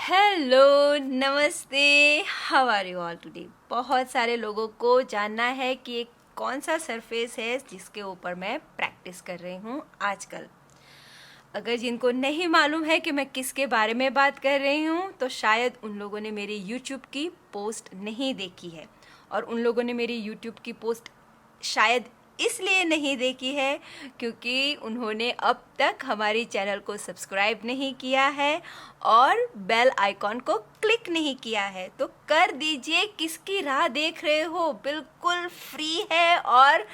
Hello, नमस्ते, how are you all today. बहुत सारे लोगों को जानना है कि ये कौन सा सरफेस है जिसके ऊपर मैं प्रैक्टिस कर रही हूँ आजकल। अगर जिनको नहीं मालूम है कि मैं किसके बारे में बात कर रही हूँ तो शायद उन लोगों ने मेरी यूट्यूब की पोस्ट नहीं देखी है, और उन लोगों ने मेरी यूट्यूब की पोस्ट शायद इसलिए नहीं देखी है क्योंकि उन्होंने अब तक हमारी चैनल को सब्सक्राइब नहीं किया है और बेल आइकॉन को क्लिक नहीं किया है। तो कर दीजिए, किसकी राह देख रहे हो, बिल्कुल फ्री है और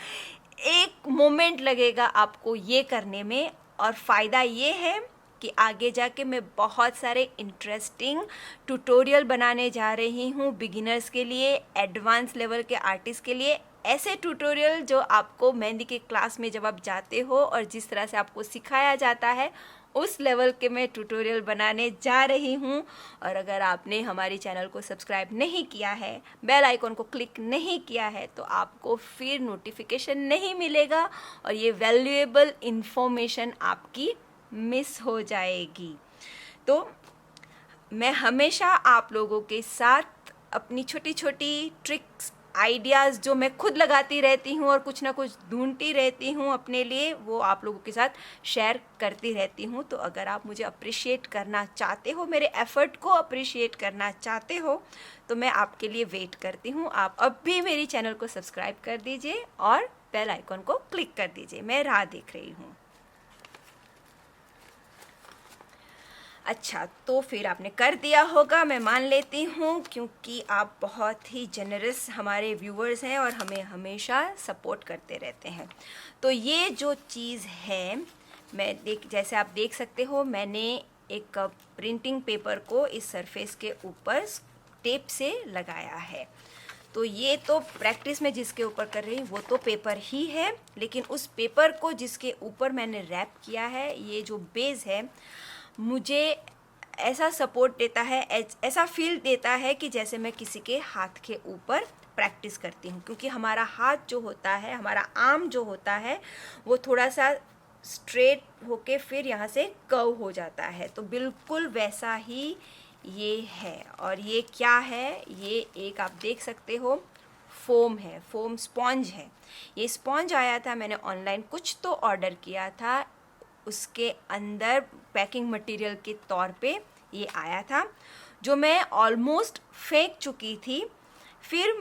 एक मोमेंट लगेगा आपको ये करने में। और फ़ायदा ये है कि आगे जाके मैं बहुत सारे इंटरेस्टिंग ट्यूटोरियल बनाने जा रही हूँ बिगिनर्स के लिए, एडवांस लेवल के आर्टिस्ट के लिए। ऐसे ट्यूटोरियल जो आपको मेहंदी के क्लास में जब आप जाते हो और जिस तरह से आपको सिखाया जाता है उस लेवल के मैं ट्यूटोरियल बनाने जा रही हूँ। और अगर आपने हमारी चैनल को सब्सक्राइब नहीं किया है, बेल आइकॉन को क्लिक नहीं किया है, तो आपको फिर नोटिफिकेशन नहीं मिलेगा और ये वैल्यूएबल इन्फॉर्मेशन आपकी मिस हो जाएगी। तो मैं हमेशा आप लोगों के साथ अपनी छोटी छोटी ट्रिक्स, आइडियाज़ जो मैं खुद लगाती रहती हूँ और कुछ ना कुछ ढूंढती रहती हूँ अपने लिए, वो आप लोगों के साथ शेयर करती रहती हूँ। तो अगर आप मुझे अप्रिशिएट करना चाहते हो, मेरे एफ़र्ट को अप्रिशिएट करना चाहते हो, तो मैं आपके लिए वेट करती हूँ। आप अब भी मेरी चैनल को सब्सक्राइब कर दीजिए और बेल आइकॉन को क्लिक कर दीजिए। मैं राह देख रही हूँ। अच्छा, तो फिर आपने कर दिया होगा, मैं मान लेती हूँ, क्योंकि आप बहुत ही जेनरस हमारे व्यूअर्स हैं और हमें हमेशा सपोर्ट करते रहते हैं। तो ये जो चीज़ है, जैसे आप देख सकते हो, मैंने एक प्रिंटिंग पेपर को इस सरफेस के ऊपर टेप से लगाया है। तो ये तो प्रैक्टिस में जिसके ऊपर कर रही हूँ वो तो पेपर ही है, लेकिन उस पेपर को जिसके ऊपर मैंने रैप किया है, ये जो बेस है, मुझे ऐसा सपोर्ट देता है, ऐसा फील देता है कि जैसे मैं किसी के हाथ के ऊपर प्रैक्टिस करती हूँ। क्योंकि हमारा हाथ जो होता है, हमारा आर्म जो होता है, वो थोड़ा सा स्ट्रेट होके फिर यहाँ से कर्व हो जाता है। तो बिल्कुल वैसा ही ये है। और ये क्या है, ये एक आप देख सकते हो, फोम है, फोम स्पॉन्ज है। ये स्पॉन्ज आया था, मैंने ऑनलाइन कुछ तो ऑर्डर किया था, उसके अंदर पैकिंग मटेरियल के तौर पे ये आया था, जो मैं ऑलमोस्ट फेंक चुकी थी। फिर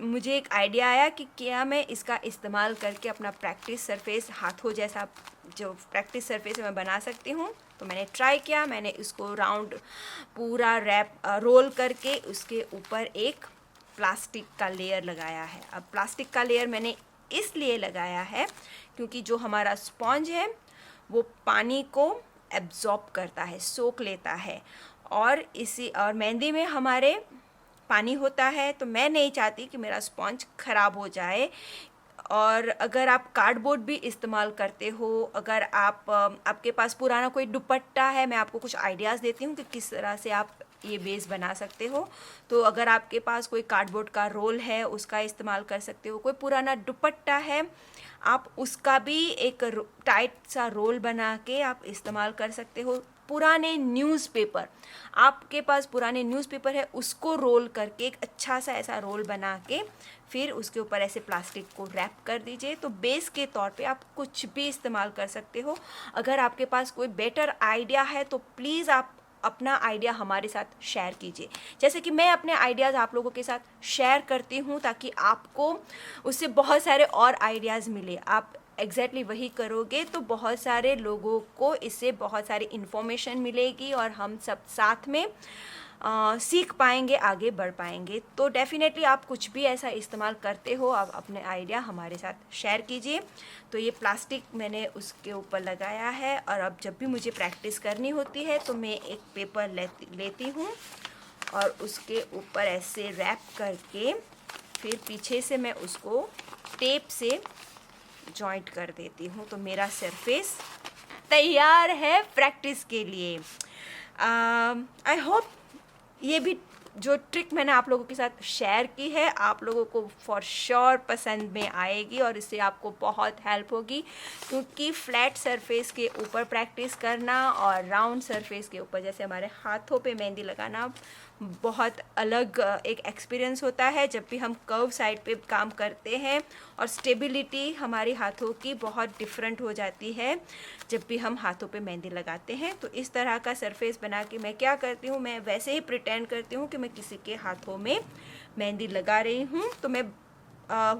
मुझे एक आइडिया आया कि क्या मैं इसका इस्तेमाल करके अपना प्रैक्टिस सरफेस, हाथों जैसा जो प्रैक्टिस सरफेस है, मैं बना सकती हूँ। तो मैंने ट्राई किया, मैंने इसको राउंड पूरा रोल करके उसके ऊपर एक प्लास्टिक का लेयर लगाया है। अब प्लास्टिक का लेयर मैंने इसलिए लगाया है क्योंकि जो हमारा स्पॉन्ज है वो पानी को एब्जॉर्ब करता है, सोख लेता है। और मेहंदी में हमारे पानी होता है, तो मैं नहीं चाहती कि मेरा स्पॉन्ज ख़राब हो जाए। और अगर आप कार्डबोर्ड भी इस्तेमाल करते हो, अगर आपके पास पुराना कोई दुपट्टा है, मैं आपको कुछ आइडियाज़ देती हूँ कि किस तरह से आप ये बेस बना सकते हो। तो अगर आपके पास कोई कार्डबोर्ड का रोल है, उसका इस्तेमाल कर सकते हो। कोई पुराना दुपट्टा है, आप उसका भी एक टाइट सा रोल बना के आप इस्तेमाल कर सकते हो। पुराने न्यूज़पेपर, आपके पास पुराने न्यूज़पेपर है, उसको रोल करके एक अच्छा सा ऐसा रोल बना के फिर उसके ऊपर ऐसे प्लास्टिक को रैप कर दीजिए। तो बेस के तौर पे आप कुछ भी इस्तेमाल कर सकते हो। अगर आपके पास कोई बेटर आइडिया है तो प्लीज़ आप अपना आइडिया हमारे साथ शेयर कीजिए, जैसे कि मैं अपने आइडियाज़ आप लोगों के साथ शेयर करती हूँ, ताकि आपको उससे बहुत सारे और आइडियाज़ मिले। आप एग्जैक्टली वही करोगे तो बहुत सारे लोगों को इससे बहुत सारी इन्फॉर्मेशन मिलेगी और हम सब साथ में सीख पाएंगे, आगे बढ़ पाएंगे। तो डेफिनेटली आप कुछ भी ऐसा इस्तेमाल करते हो, आप अपने आइडिया हमारे साथ शेयर कीजिए। तो ये प्लास्टिक मैंने उसके ऊपर लगाया है, और अब जब भी मुझे प्रैक्टिस करनी होती है तो मैं एक पेपर लेती हूँ और उसके ऊपर ऐसे रैप करके फिर पीछे से मैं उसको टेप से जॉइंट कर देती हूँ। तो मेरा सरफेस तैयार है प्रैक्टिस के लिए। आई होप ये भी जो ट्रिक मैंने आप लोगों के साथ शेयर की है आप लोगों को फॉर श्योर पसंद में आएगी और इससे आपको बहुत हेल्प होगी, क्योंकि फ्लैट सरफेस के ऊपर प्रैक्टिस करना और राउंड सरफेस के ऊपर जैसे हमारे हाथों पे मेहंदी लगाना बहुत अलग एक एक्सपीरियंस होता है जब भी हम कर्व साइड पे काम करते हैं, और स्टेबिलिटी हमारी हाथों की बहुत डिफरेंट हो जाती है जब भी हम हाथों पे मेहंदी लगाते हैं। तो इस तरह का सरफेस बना के मैं क्या करती हूँ, मैं वैसे ही प्रिटेंड करती हूँ कि मैं किसी के हाथों में मेहंदी लगा रही हूँ। तो मैं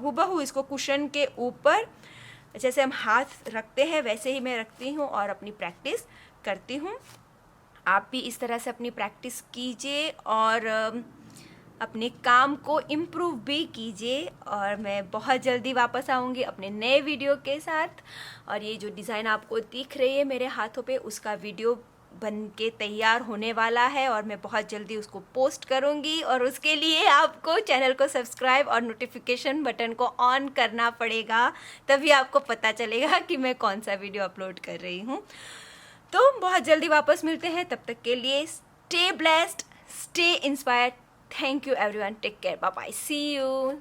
हूबहू इसको कुशन के ऊपर जैसे हम हाथ रखते हैं वैसे ही मैं रखती हूँ और अपनी प्रैक्टिस करती हूँ। आप भी इस तरह से अपनी प्रैक्टिस कीजिए और अपने काम को इम्प्रूव भी कीजिए, और मैं बहुत जल्दी वापस आऊँगी अपने नए वीडियो के साथ। और ये जो डिज़ाइन आपको दिख रही है मेरे हाथों पे उसका वीडियो बन के तैयार होने वाला है और मैं बहुत जल्दी उसको पोस्ट करूँगी, और उसके लिए आपको चैनल को सब्सक्राइब और नोटिफिकेशन बटन को ऑन करना पड़ेगा, तभी आपको पता चलेगा कि मैं कौन सा वीडियो अपलोड कर रही हूँ। तो बहुत जल्दी वापस मिलते हैं, तब तक के लिए stay blessed, stay inspired. Thank you everyone, take care, bye bye, see you.